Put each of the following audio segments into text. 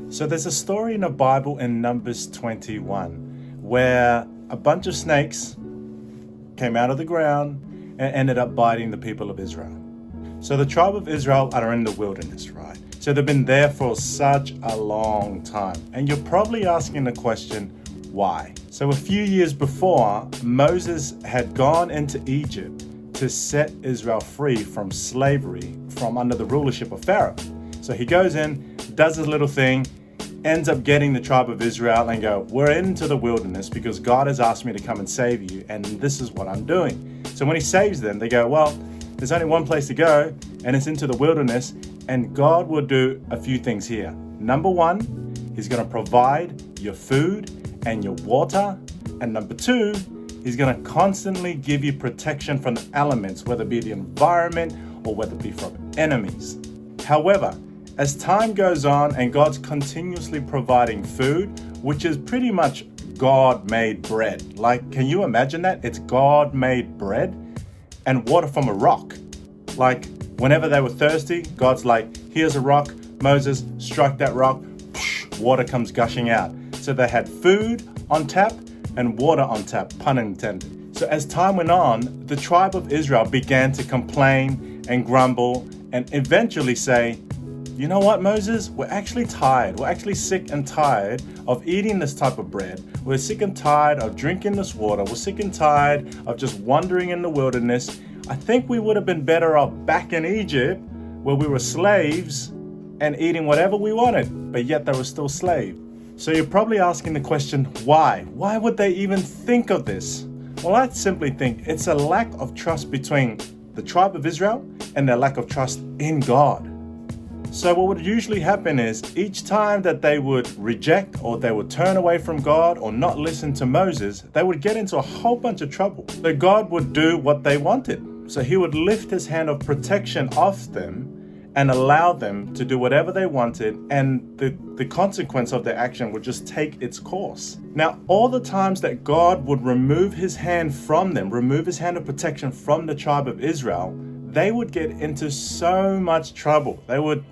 So there's a story in the Bible in Numbers 21 where a bunch of snakes came out of the ground and ended up biting the people of Israel. So the tribe of Israel are in the wilderness, right? So they've been there for such a long time. And you're probably asking the question, why? So a few years before, Moses had gone into Egypt to set Israel free from slavery from under the rulership of Pharaoh. So he goes in, does his little thing, ends up getting the tribe of Israel and go, we're into the wilderness because God has asked me to come and save you, and this is what I'm doing. So when he saves them, they go, well, there's only one place to go, and it's into the wilderness, and God will do a few things here. Number one, he's going to provide your food and your water, and number two, he's going to constantly give you protection from the elements, whether it be the environment or whether it be from enemies. However, as time goes on and God's continuously providing food, which is pretty much God-made bread. Like, can you imagine that? It's God-made bread and water from a rock. Like, whenever they were thirsty, God's like, here's a rock, Moses, strike that rock, water comes gushing out. So they had food on tap and water on tap, pun intended. So as time went on, the tribe of Israel began to complain and grumble and eventually say, you know what, Moses? We're actually tired. We're actually sick and tired of eating this type of bread. We're sick and tired of drinking this water. We're sick and tired of just wandering in the wilderness. I think we would have been better off back in Egypt where we were slaves and eating whatever we wanted, but yet they were still slaves. So you're probably asking the question, why? Why would they even think of this? Well, I simply think it's a lack of trust between the tribe of Israel and their lack of trust in God. So what would usually happen is each time that they would reject or they would turn away from God or not listen to Moses, they would get into a whole bunch of trouble. So God would do what they wanted. So he would lift his hand of protection off them and allow them to do whatever they wanted, and the consequence of their action would just take its course. Now, all the times that God would remove his hand from them, remove his hand of protection from the tribe of Israel, they would get into so much trouble. They would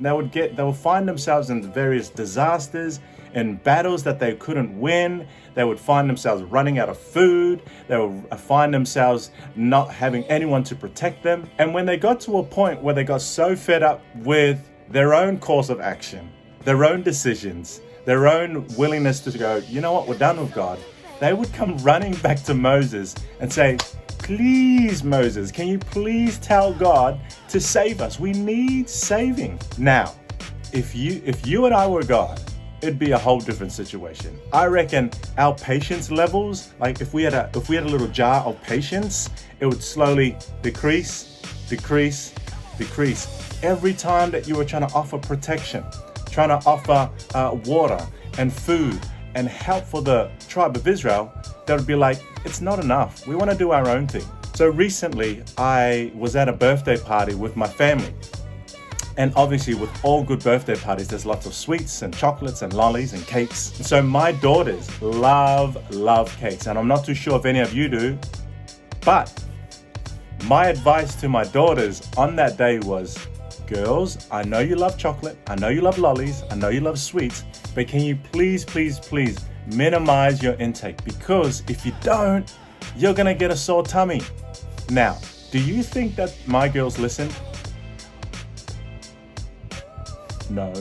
find themselves in various disasters, in battles that they couldn't win. They would find themselves running out of food. They would find themselves not having anyone to protect them. And when they got to a point where they got so fed up with their own course of action, their own decisions, their own willingness to go, you know what, we're done with God, they would come running back to Moses and say, please, Moses, can you please tell God to save us? We need saving. Now, if you and I were God, it'd be a whole different situation. I reckon our patience levels, like if we had a little jar of patience, it would slowly decrease. Every time that you were trying to offer protection, trying to offer water and food and help for the tribe of Israel, they would be like, it's not enough. We want to do our own thing. So recently, I was at a birthday party with my family. And obviously, with all good birthday parties, there's lots of sweets and chocolates and lollies and cakes. And so my daughters love cakes. And I'm not too sure if any of you do. But my advice to my daughters on that day was, girls, I know you love chocolate. I know you love lollies. I know you love sweets. But can you please minimize your intake? Because if you don't, you're going to get a sore tummy. Now, do you think that my girls listen? No.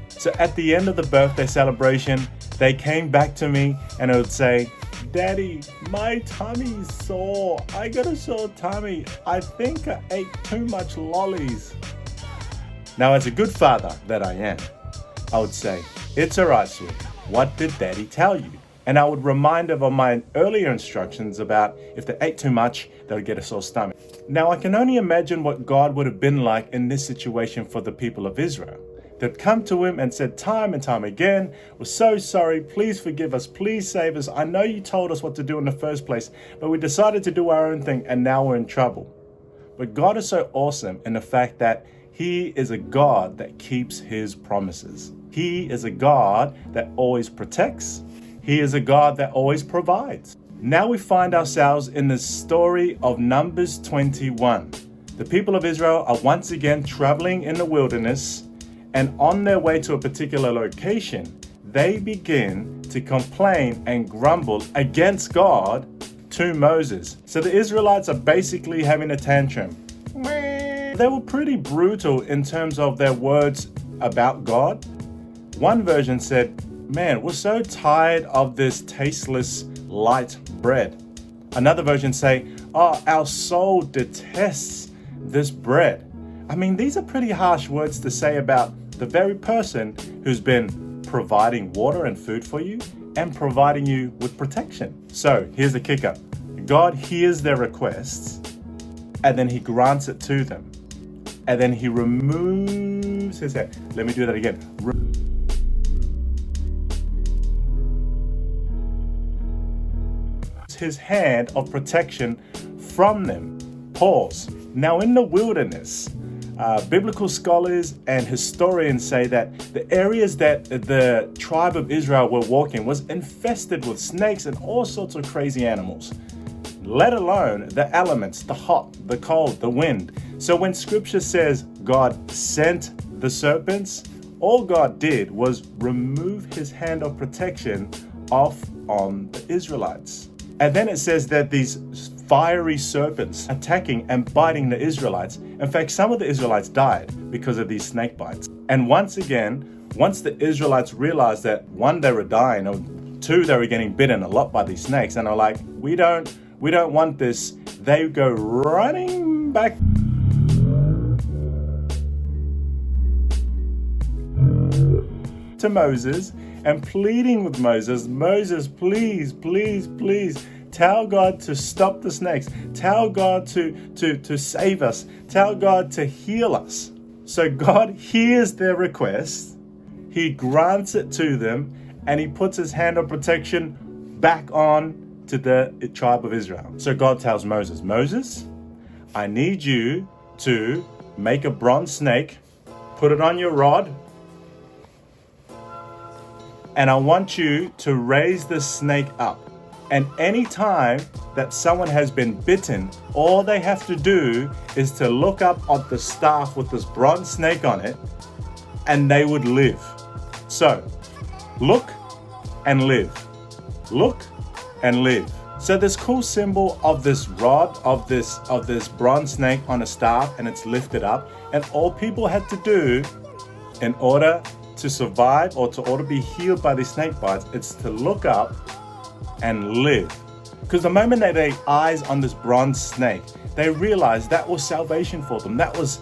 So at the end of the birthday celebration, they came back to me and they would say, Daddy, my tummy's sore. I got a sore tummy. I think I ate too much lollies. Now, as a good father that I am, I would say, it's all right, sweet. What did Daddy tell you? And I would remind them of my earlier instructions about if they ate too much, they would get a sore stomach. Now, I can only imagine what God would have been like in this situation for the people of Israel. They'd come to him and said time and time again, we're so sorry, please forgive us, please save us. I know you told us what to do in the first place, but we decided to do our own thing and now we're in trouble. But God is so awesome in the fact that he is a God that keeps his promises. He is a God that always protects. He is a God that always provides. Now we find ourselves in the story of Numbers 21. The people of Israel are once again traveling in the wilderness, And on their way to a particular location, they begin to complain and grumble against God to Moses. So the Israelites are basically having a tantrum. They were pretty brutal in terms of their words about God. One version said, "Man, we're so tired of this tasteless light bread." Another version say, "Oh, our soul detests this bread." I mean, these are pretty harsh words to say about the very person who's been providing water and food for you and providing you with protection. So here's the kicker. God hears their requests and then he grants it to them. And then he removes his hand. Let me do that again. His hand of protection from them. Pause. Now in the wilderness, biblical scholars and historians say that the areas that the tribe of Israel were walking was infested with snakes and all sorts of crazy animals, let alone the elements, the hot, the cold, the wind. So when scripture says God sent the serpents, all God did was remove his hand of protection off on the Israelites. And then it says that these fiery serpents attacking and biting the Israelites. In fact, some of the Israelites died because of these snake bites. And once again, once the Israelites realized that one, they were dying, or two, they were getting bitten a lot by these snakes, and are like, we don't want this, they go running back to Moses and pleading with Moses, "Moses, please, please, please, tell God to stop the snakes. Tell God to save us. Tell God to heal us." So God hears their request, he grants it to them, and he puts his hand of protection back on to the tribe of Israel. So God tells Moses, "Moses, I need you to make a bronze snake, put it on your rod, and I want you to raise the snake up. And any time that someone has been bitten, all they have to do is to look up at the staff with this bronze snake on it, and they would live." So, look and live. Look and live. So this cool symbol of this rod, of this bronze snake on a staff, and it's lifted up, and all people had to do in order to survive or to order to be healed by these snake bites, it's to look up and live. Because the moment they laid eyes on this bronze snake, they realized that was salvation for them. That was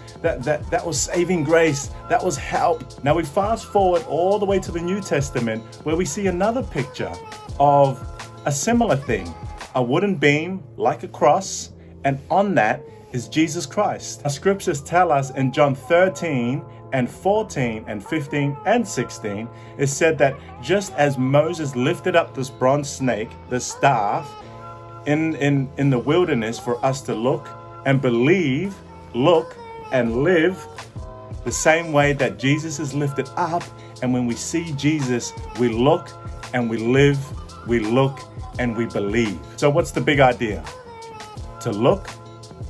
saving grace. That was help. Now we fast forward all the way to the New Testament, where we see another picture of a similar thing. A wooden beam like a cross, and on that is Jesus Christ. Our scriptures tell us in John 13 and 14 and 15 and 16, it said that just as Moses lifted up this bronze snake, the staff, in the wilderness for us to look and believe, look and live, the same way that Jesus is lifted up, and when we see Jesus, we look and we live, we look and we believe. So what's the big idea? To look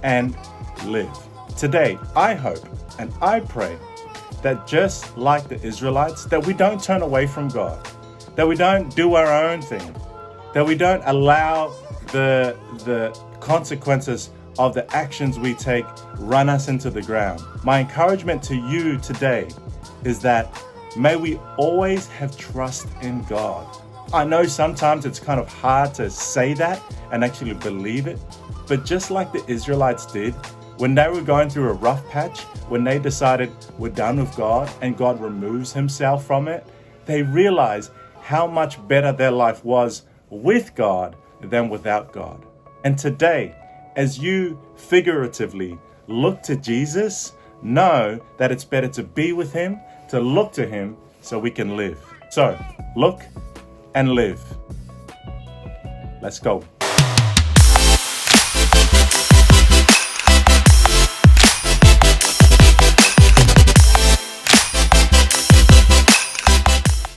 and live. Today, I hope and I pray that just like the Israelites, that we don't turn away from God, that we don't do our own thing, that we don't allow the consequences of the actions we take run us into the ground. My encouragement to you today is that may we always have trust in God. I know sometimes it's kind of hard to say that and actually believe it, but just like the Israelites did, when they were going through a rough patch, when they decided we're done with God and God removes himself from it, they realized how much better their life was with God than without God. And today, as you figuratively look to Jesus, know that it's better to be with him, to look to him so we can live. So, look and live. Let's go.